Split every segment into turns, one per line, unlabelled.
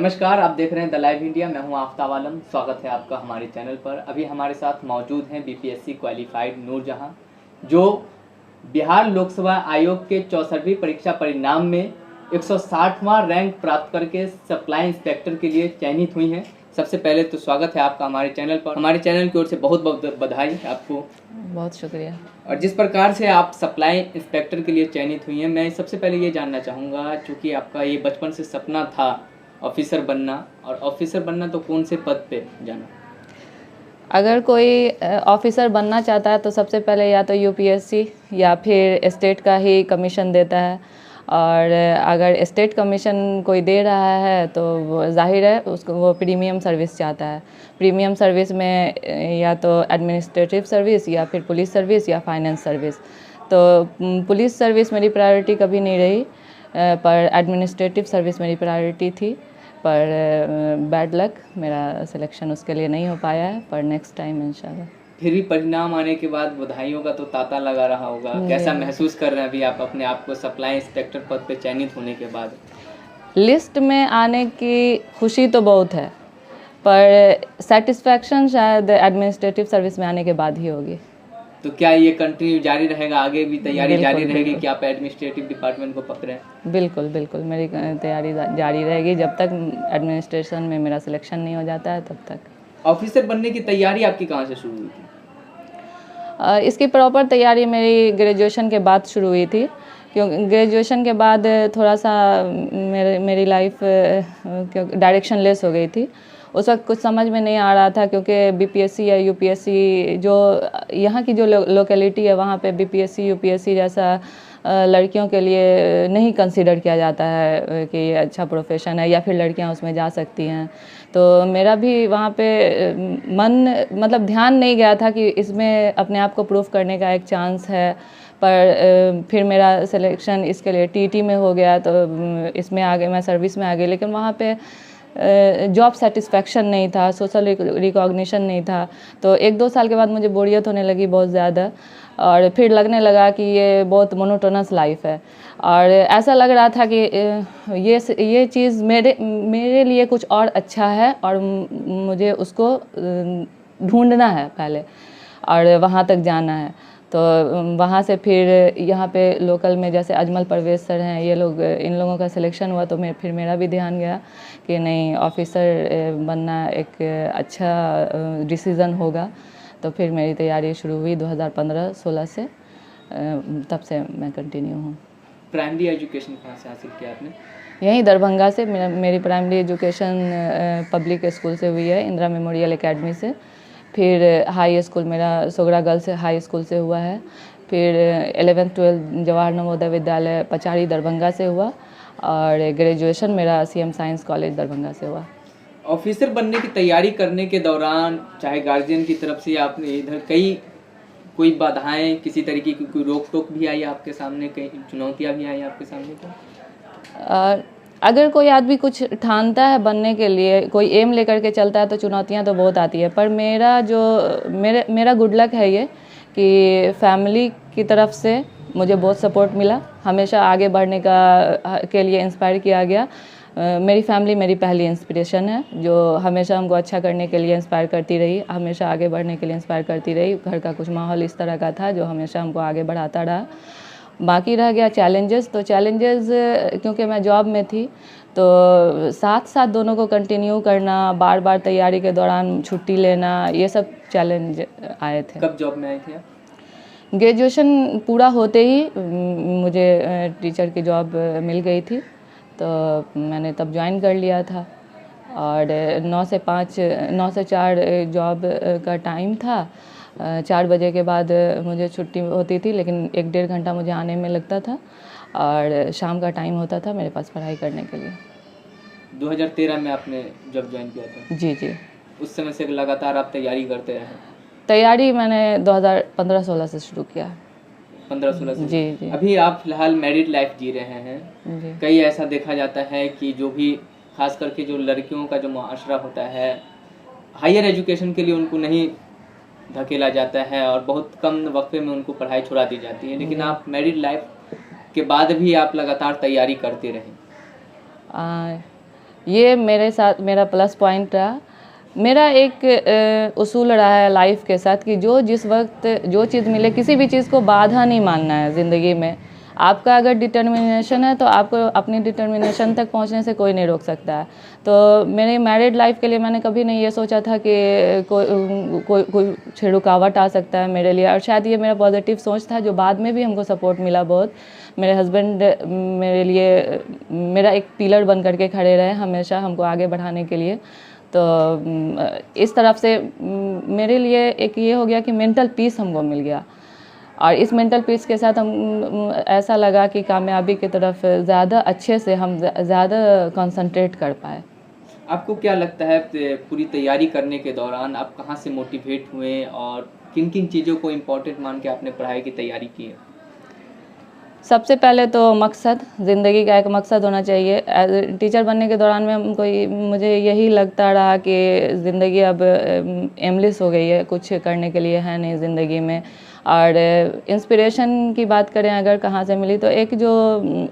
नमस्कार, आप देख रहे हैं द लाइव इंडिया। मैं हूं आफ्ताब आलम। स्वागत है आपका हमारे चैनल पर। अभी हमारे साथ मौजूद हैं बीपीएससी क्वालिफाइड नूरजहां, जो बिहार लोकसेवा आयोग के 64वीं परीक्षा परिणाम में 160वां रैंक प्राप्त करके सप्लाई इंस्पेक्टर के लिए चयनित हुई हैं। सबसे पहले तो स्वागत है आपका हमारे चैनल पर। हमारे चैनल की ओर से बहुत बहुत बधाई आपको।
बहुत शुक्रिया।
और जिस प्रकार से आप सप्लाई इंस्पेक्टर के लिए चयनित हुई हैं, मैं सबसे पहले ये जानना चाहूँगा, चूँकि आपका ये बचपन से सपना था ऑफिसर बनना, और ऑफिसर बनना तो कौन से पद पे जाना?
अगर कोई ऑफिसर बनना चाहता है तो सबसे पहले या तो यूपीएससी या फिर स्टेट का ही कमीशन देता है, और अगर स्टेट कमीशन कोई दे रहा है तो वो जाहिर है उसको वो प्रीमियम सर्विस चाहता है। प्रीमियम सर्विस में या तो एडमिनिस्ट्रेटिव सर्विस या फिर पुलिस सर्विस या फाइनेंस सर्विस। तो पुलिस सर्विस मेरी प्रायोरिटी कभी नहीं रही, पर एडमिनिस्ट्रेटिव सर्विस मेरी प्रायोरिटी थी। पर बैड लक, मेरा सिलेक्शन उसके लिए नहीं हो पाया है, पर नेक्स्ट टाइम इंशाल्लाह।
फिर भी परिणाम आने के बाद बधाइयों का तो तांता लगा रहा होगा। कैसा महसूस कर रहे हैं अभी आप अपने आप को सप्लाई इंस्पेक्टर पद पे चयनित होने के बाद?
लिस्ट में आने की खुशी तो बहुत है, पर सेटिस्फैक्शन शायद एडमिनिस्ट्रेटिव सर्विस में आने के बाद ही होगी।
तो क्या ये कंटिन्यू जारी रहेगा, आगे भी तैयारी जारी
बिल्कुल,
रहेगी
बिल्कुल।
कि आप एडमिनिस्ट्रेटिव डिपार्टमेंट को पकड़ें?
बिल्कुल बिल्कुल, मेरी तैयारी जारी रहेगी जब तक एडमिनिस्ट्रेशन में मेरा सिलेक्शन नहीं हो जाता है तब तक।
ऑफिसर बनने की तैयारी आपकी कहाँ से शुरू हुई थी?
इसकी प्रॉपर तैयारी मेरी ग्रेजुएशन के बाद शुरू हुई थी, क्योंकि ग्रेजुएशन के बाद थोड़ा सा मेरी लाइफ डायरेक्शन लेस हो गई थी। उस वक्त कुछ समझ में नहीं आ रहा था, क्योंकि बीपीएससी या यूपीएससी जो यहाँ की जो लोकेलिटी है वहाँ पे बीपीएससी यूपीएससी जैसा लड़कियों के लिए नहीं कंसीडर किया जाता है कि ये अच्छा प्रोफेशन है या फिर लड़कियाँ उसमें जा सकती हैं। तो मेरा भी वहाँ पे मतलब ध्यान नहीं गया था कि इसमें अपने आप को प्रूव करने का एक चांस है। पर फिर मेरा सिलेक्शन इसके लिए टीटी में हो गया, तो इसमें आ गए, मैं सर्विस में आ गई। लेकिन वहाँ पे जॉब सेटिस्फैक्शन नहीं था, सोशल रिकॉग्निशन नहीं था। तो 1-2 साल के बाद मुझे बोरियत होने लगी बहुत ज़्यादा, और फिर लगने लगा कि ये बहुत मोनोटोनस लाइफ है, और ऐसा लग रहा था कि ये चीज़ मेरे लिए कुछ और अच्छा है, और मुझे उसको ढूंढना है पहले और वहाँ तक जाना है। तो वहाँ से फिर यहाँ पे लोकल में जैसे अजमल परवेज सर हैं, ये लोग, इन लोगों का सिलेक्शन हुआ, तो फिर मेरा भी ध्यान गया कि नहीं, ऑफिसर बनना एक अच्छा डिसीज़न होगा। तो फिर मेरी तैयारी शुरू हुई 2015-16 से, तब से मैं कंटिन्यू हूँ।
प्राइमरी एजुकेशन कहाँ से हासिल किया आपने?
यहीं दरभंगा से मेरी प्राइमरी एजुकेशन पब्लिक स्कूल से हुई है, इंदिरा मेमोरियल एकेडमी से। फिर हाई स्कूल मेरा सोगरा गर्ल्स हाई स्कूल से हुआ है। फिर 11th-12th जवाहर नवोदय विद्यालय पचारी दरभंगा से हुआ, और ग्रेजुएशन मेरा सीएम साइंस कॉलेज दरभंगा से हुआ।
ऑफिसर बनने की तैयारी करने के दौरान चाहे गार्जियन की तरफ से आपने इधर कोई बाधाएं, किसी तरीके की कोई रोक टोक भी आई आपके सामने, कई चुनौतियां भी आई आपके सामने? तो
अगर कोई आदमी कुछ ठानता है बनने के लिए, कोई एम लेकर के चलता है, तो चुनौतियां तो बहुत आती है। पर मेरा गुड लक है ये कि फैमिली की तरफ से मुझे बहुत सपोर्ट मिला, हमेशा आगे बढ़ने के लिए इंस्पायर किया गया। मेरी फैमिली मेरी पहली इंस्पिरेशन है, जो हमेशा हमको अच्छा करने के लिए इंस्पायर करती रही, हमेशा आगे बढ़ने के लिए इंस्पायर करती रही। घर का कुछ माहौल इस तरह का था जो हमेशा हमको आगे बढ़ाता रहा। बाकी रह गया चैलेंजेस, तो चैलेंजेस क्योंकि मैं जॉब में थी, तो साथ साथ दोनों को कंटिन्यू करना, बार बार तैयारी के दौरान छुट्टी लेना, ये सब चैलेंज आए थे।
कब जॉब में आई थी आप?
ग्रेजुएशन पूरा होते ही मुझे टीचर की जॉब मिल गई थी, तो मैंने तब ज्वाइन कर लिया था। और 9 से 4 जॉब का टाइम था। 4 बजे के बाद मुझे छुट्टी होती थी, लेकिन 1-1.5 घंटा मुझे आने में लगता था, और शाम का टाइम होता था मेरे पास पढ़ाई करने के लिए।
2013 में आपने जब ज्वाइन किया था?
जी जी।
उस समय से लगातार आप तैयारी करते रहे?
तैयारी मैंने 2015-16 से शुरू किया।
15-16 से?
जी जी।
अभी आप फिलहाल मैरिड लाइफ जी रहे हैं
जी।
कई ऐसा देखा जाता है कि जो भी खास करके जो लड़कियों का जो मुआशरा होता है, हायर एजुकेशन के लिए उनको नहीं धकेला जाता है, और बहुत कम वक्फे में उनको पढ़ाई छुड़ा दी जाती है। लेकिन आप मैरिड लाइफ के बाद भी आप लगातार तैयारी करते रहे।
ये मेरे साथ मेरा प्लस पॉइंट रहा। मेरा एक उसूल रहा है लाइफ के साथ कि जिस वक्त जो चीज़ मिले, किसी भी चीज़ को बाधा नहीं मानना है ज़िंदगी में। आपका अगर डिटर्मिनेशन है तो आपको अपनी डिटर्मिनेशन तक पहुंचने से कोई नहीं रोक सकता है। तो मेरे मैरिड लाइफ के लिए मैंने कभी नहीं ये सोचा था कि कोई रुकावट आ सकता है मेरे लिए, और शायद ये मेरा पॉजिटिव सोच था जो बाद में भी हमको सपोर्ट मिला बहुत। मेरे हस्बैंड मेरे लिए मेरा एक पिलर बन करके खड़े रहे हमेशा हमको आगे बढ़ाने के लिए। तो इस तरफ से मेरे लिए एक ये हो गया कि मेंटल पीस हमको मिल गया, और इस मेंटल पीस के साथ हम ऐसा लगा कि कामयाबी की तरफ ज़्यादा अच्छे से हम ज़्यादा कंसंट्रेट कर पाए।
आपको क्या लगता है पूरी तैयारी करने के दौरान आप कहाँ से मोटिवेट हुए और किन किन चीज़ों को इम्पोर्टेंट मान के आपने पढ़ाई की तैयारी की है?
सबसे पहले तो मकसद, ज़िंदगी का एक मकसद होना चाहिए। टीचर बनने के दौरान में मुझे यही लगता रहा कि ज़िंदगी अब एमलेस हो गई है, कुछ करने के लिए है नहीं ज़िंदगी में। और इंस्पिरेशन की बात करें अगर कहाँ से मिली, तो एक जो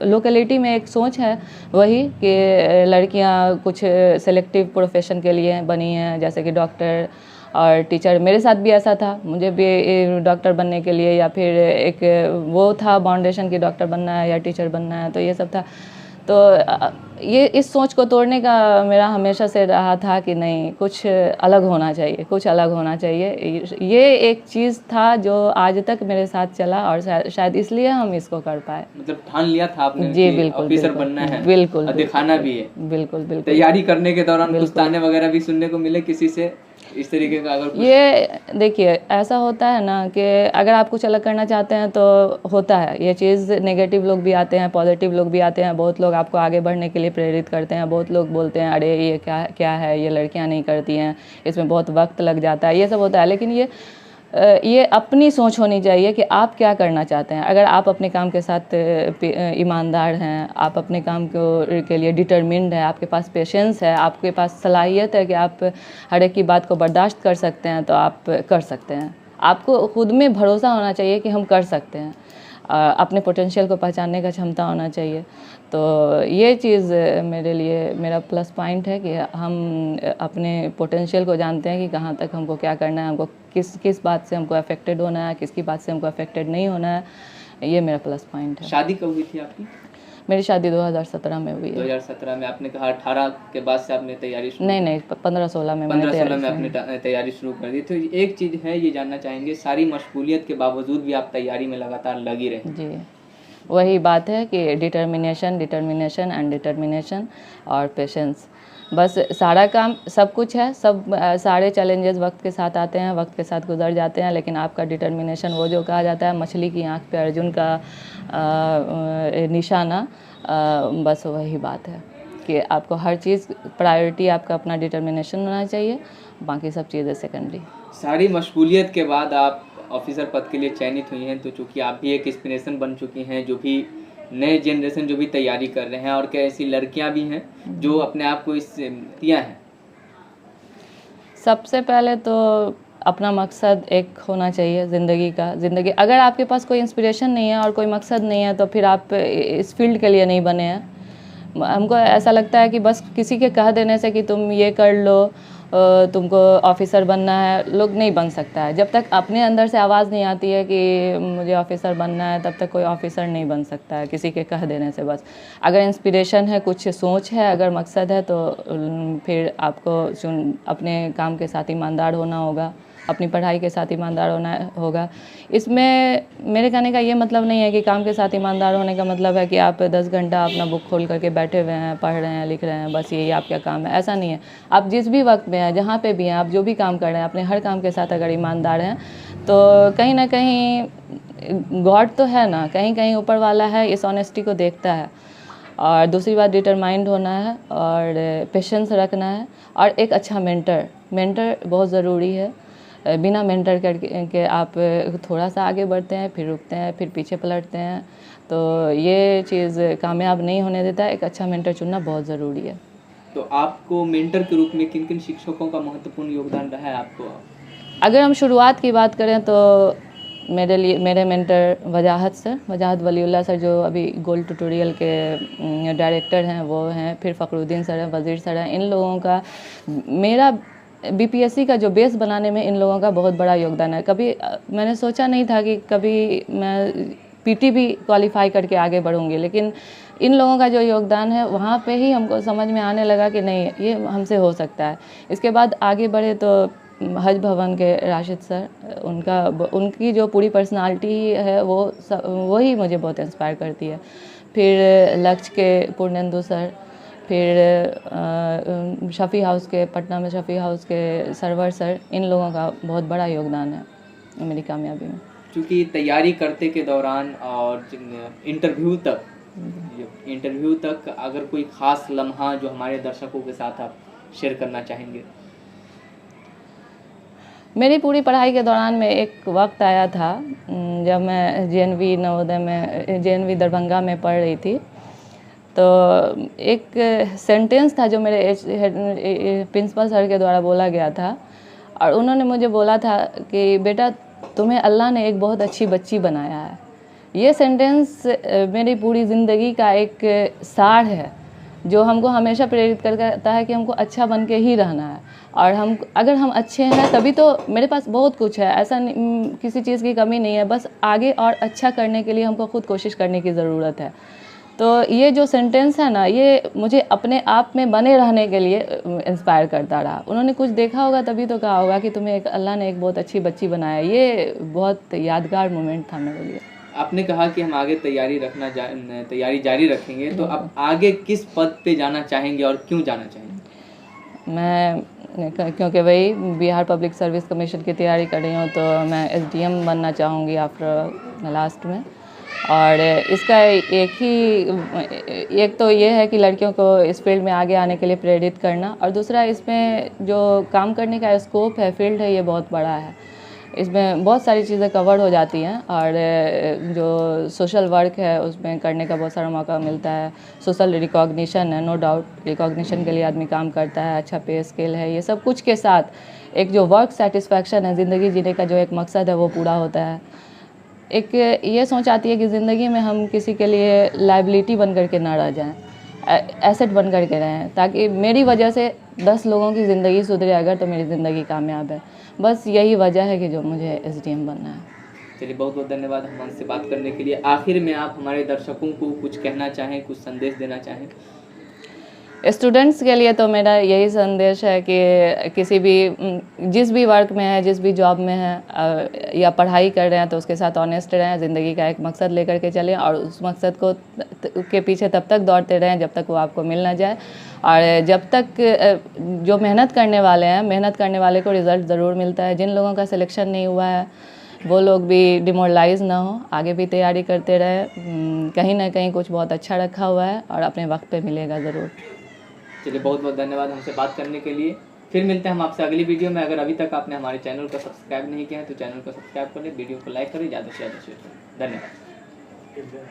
लोकेलिटी में एक सोच है वही कि लड़कियां कुछ सेलेक्टिव प्रोफेशन के लिए बनी हैं, जैसे कि डॉक्टर और टीचर। मेरे साथ भी ऐसा था, मुझे भी डॉक्टर बनने के लिए या फिर एक वो था फाउंडेशन की डॉक्टर बनना है या टीचर बनना है, तो ये सब था। तो ये इस सोच को तोड़ने का मेरा हमेशा से रहा था कि नहीं, कुछ अलग होना चाहिए, कुछ अलग होना चाहिए। ये एक चीज़ था जो आज तक मेरे साथ चला, और शायद इसलिए हम इसको कर पाए।
मतलब ठान लिया था आपने
जी,
कि
बिल्कुल,
ऑफिसर
बिल्कुल,
बनना है,
बिल्कुल,
और दिखाना भी है।
बिल्कुल बिल्कुल।
तैयारी करने के दौरान कुछ ताने वगैरह भी सुनने को मिले किसी से इस तरीके का? अगर
ये देखिए, ऐसा होता है ना कि अगर आप कुछ अलग करना चाहते हैं तो होता है ये चीज़। नेगेटिव लोग भी आते हैं, पॉजिटिव लोग भी आते हैं। बहुत लोग आपको आगे बढ़ने के लिए प्रेरित करते हैं, बहुत लोग बोलते हैं अरे ये क्या है, ये लड़कियां नहीं करती हैं, इसमें बहुत वक्त लग जाता है, ये सब होता है। लेकिन ये अपनी सोच होनी चाहिए कि आप क्या करना चाहते हैं। अगर आप अपने काम के साथ ईमानदार हैं, आप अपने काम के लिए डिटरमिन्ड है, आपके पास पेशेंस है, आपके पास सलाहियत है कि आप हर एक की बात को बर्दाश्त कर सकते हैं, तो आप कर सकते हैं। आपको खुद में भरोसा होना चाहिए कि हम कर सकते हैं, अपने पोटेंशियल को पहचानने का क्षमता होना चाहिए। तो ये चीज़ मेरे लिए मेरा प्लस पॉइंट है कि हम अपने पोटेंशियल को जानते हैं कि कहाँ तक हमको क्या करना है, हमको किस बात से हमको अफेक्टेड होना है, किसकी बात से हमको अफेक्टेड नहीं होना है। ये मेरा प्लस पॉइंट है।
शादी कब हुई थी आपकी?
मेरी शादी 2017 में हुई है।
2017 में आपने कहा 18 के बाद से आपने तैयारी शुरू?
नहीं 15-16 में
15-16 में आपने तैयारी शुरू कर दी। तो एक चीज़ है, ये जानना चाहेंगे, सारी मशगूलियत के बावजूद भी आप तैयारी में लगातार लगी रहे?
जी, वही बात है कि डिटर्मिनेशन एंड डिटर्मिनेशन और पेशेंस, बस सारा काम सब कुछ है। सारे चैलेंजेस वक्त के साथ आते हैं, वक्त के साथ गुजर जाते हैं, लेकिन आपका डिटर्मिनेशन, वो जो कहा जाता है मछली की आंख पे अर्जुन का निशाना, बस वही बात है कि आपको हर चीज़ प्रायोरिटी आपका अपना डिटर्मिनेशन होना चाहिए, बाकी सब चीज़ें सेकेंडरी।
सारी मशगूलियत के बाद आप ऑफिसर पद के लिए चयनित हुई हैं, तो चूँकि आप भी एक इंस्पिरेशन बन चुकी हैं, जो भी नए जनरेशन जो भी तैयारी कर रहे हैं, और क्या ऐसी लड़कियां भी हैं जो अपने आप को इससे दिया हैं?
सबसे पहले तो अपना मकसद एक होना चाहिए ज़िंदगी। अगर आपके पास कोई इंस्पिरेशन नहीं है और कोई मकसद नहीं है, तो फिर आप इस फील्ड के लिए नहीं बने हैं। हमको ऐसा लगता है कि बस किसी के कह देने से कि तुम ये कर लो, तुमको ऑफिसर बनना है, लोग नहीं बन सकता है। जब तक अपने अंदर से आवाज़ नहीं आती है कि मुझे ऑफिसर बनना है, तब तक कोई ऑफिसर नहीं बन सकता है किसी के कह देने से। बस अगर इंस्पिरेशन है, कुछ सोच है, अगर मकसद है, तो फिर आपको अपने काम के साथ ईमानदार होना होगा, अपनी पढ़ाई के साथ ईमानदार होना होगा। इसमें मेरे कहने का ये मतलब नहीं है कि काम के साथ ईमानदार होने का मतलब है कि आप 10 घंटा अपना बुक खोल करके बैठे हुए हैं, पढ़ रहे हैं, लिख रहे हैं, बस यही आपका काम है। ऐसा नहीं है। आप जिस भी वक्त में हैं, जहाँ पे भी हैं, आप जो भी काम कर रहे हैं, अपने हर काम के साथ अगर ईमानदार हैं, तो कहीं ना कहीं गॉड तो है ना, कहीं कहीं ऊपर वाला है, इस ऑनेस्टी को देखता है। और दूसरी बात, डिटरमाइंड होना है और पेशेंस रखना है, और एक अच्छा मेंटर बहुत ज़रूरी है। बिना मेंटर के आप थोड़ा सा आगे बढ़ते हैं, फिर रुकते हैं, फिर पीछे पलटते हैं, तो ये चीज़ कामयाब नहीं होने देता है। एक अच्छा मेंटर चुनना बहुत ज़रूरी है।
तो आपको मेंटर के रूप में किन किन शिक्षकों का महत्वपूर्ण योगदान रहा है आपको?
अगर हम शुरुआत की बात करें तो मेरे मेंटर वजाहत वलीउल्लाह सर, जो अभी गोल्ड ट्यूटोरियल के डायरेक्टर हैं वो हैं, फिर फ़खरुद्दीन सर हैं, वज़ीर सर हैं। इन लोगों का मेरा बीपीएससी का जो बेस बनाने में इन लोगों का बहुत बड़ा योगदान है। कभी मैंने सोचा नहीं था कि कभी मैं पीटी भी क्वालिफाई करके आगे बढ़ूंगी, लेकिन इन लोगों का जो योगदान है वहाँ पे ही हमको समझ में आने लगा कि नहीं, ये हमसे हो सकता है। इसके बाद आगे बढ़े तो हज भवन के राशिद सर, उनकी जो पूरी पर्सनालिटी है वही मुझे बहुत इंस्पायर करती है। फिर लक्ष्य के पूर्णेंदु सर, फिर शफ़ी हाउस के, पटना में शफ़ी हाउस के सरवर सर, इन लोगों का बहुत बड़ा योगदान है मेरी कामयाबी में।
क्योंकि तैयारी करते के दौरान और इंटरव्यू तक अगर कोई ख़ास लम्हा जो हमारे दर्शकों के साथ आप शेयर करना चाहेंगे?
मेरी पूरी पढ़ाई के दौरान में एक वक्त आया था जब मैं जेएनवी नवोदय में, जेएनवी दरभंगा में पढ़ रही थी, तो एक सेंटेंस था जो मेरे प्रिंसिपल सर के द्वारा बोला गया था, और उन्होंने मुझे बोला था कि बेटा, तुम्हें अल्लाह ने एक बहुत अच्छी बच्ची बनाया है। ये सेंटेंस मेरी पूरी ज़िंदगी का एक सार है जो हमको हमेशा प्रेरित करता है कि हमको अच्छा बन के ही रहना है, और अगर हम अच्छे हैं तभी तो मेरे पास बहुत कुछ है, ऐसा किसी चीज़ की कमी नहीं है, बस आगे और अच्छा करने के लिए हमको खुद कोशिश करने की ज़रूरत है। तो ये जो सेंटेंस है ना, ये मुझे अपने आप में बने रहने के लिए इंस्पायर करता रहा। उन्होंने कुछ देखा होगा तभी तो कहा होगा कि तुम्हें अल्लाह ने एक बहुत अच्छी बच्ची बनाया। ये बहुत यादगार मोमेंट था मेरे लिए।
आपने कहा कि हम आगे तैयारी जारी रखेंगे, तो आप आगे किस पद पे जाना चाहेंगे और क्यों जाना चाहेंगे?
मैं क्योंकि वही बिहार पब्लिक सर्विस कमीशन की तैयारी कर रही हूँ, तो मैं एसडीएम बनना चाहूँगी आफ्टर लास्ट में। और इसका एक तो ये है कि लड़कियों को इस फील्ड में आगे आने के लिए प्रेरित करना, और दूसरा इसमें जो काम करने का स्कोप है, फील्ड है, ये बहुत बड़ा है। इसमें बहुत सारी चीज़ें कवर हो जाती हैं, और जो सोशल वर्क है उसमें करने का बहुत सारा मौका मिलता है। सोशल रिकॉग्निशन है, नो डाउट रिकॉग्निशन के लिए आदमी काम करता है, अच्छा पे स्केल है, ये सब कुछ के साथ एक जो वर्क सेटिस्फैक्शन है, ज़िंदगी जीने का जो एक मकसद है वो पूरा होता है। एक ये सोच आती है कि ज़िंदगी में हम किसी के लिए लाइबिलिटी बन कर के ना रह जाएं, एसेट बन कर के रहें, ताकि मेरी वजह से 10 लोगों की ज़िंदगी सुधरे अगर तो मेरी ज़िंदगी कामयाब है। बस यही वजह है कि जो मुझे एसडीएम बनना है।
चलिए, बहुत बहुत धन्यवाद हमसे बात करने के लिए। आखिर में आप हमारे दर्शकों को कुछ कहना चाहें, कुछ संदेश देना चाहें?
स्टूडेंट्स के लिए तो मेरा यही संदेश है कि जिस भी वर्क में है, जिस भी जॉब में है या पढ़ाई कर रहे हैं, तो उसके साथ ऑनेस्ट रहें, ज़िंदगी का एक मकसद लेकर के चलें, और उस मकसद के पीछे तब तक दौड़ते रहें जब तक वो आपको मिल ना जाए। और जब तक जो मेहनत करने वाले हैं, मेहनत करने वाले को रिज़ल्ट ज़रूर मिलता है। जिन लोगों का सिलेक्शन नहीं हुआ है वो लोग भी डिमोरलाइज ना हो, आगे भी तैयारी करते रहे। कहीं ना कहीं कुछ बहुत अच्छा रखा हुआ है और अपने वक्त पे मिलेगा ज़रूर।
चलिए, बहुत बहुत धन्यवाद हमसे बात करने के लिए। फिर मिलते हैं हम आपसे अगली वीडियो में। अगर अभी तक आपने हमारे चैनल को सब्सक्राइब नहीं किया है तो चैनल को सब्सक्राइब करें, वीडियो को लाइक करें, ज़्यादा से ज़्यादा शेयर करें। धन्यवाद।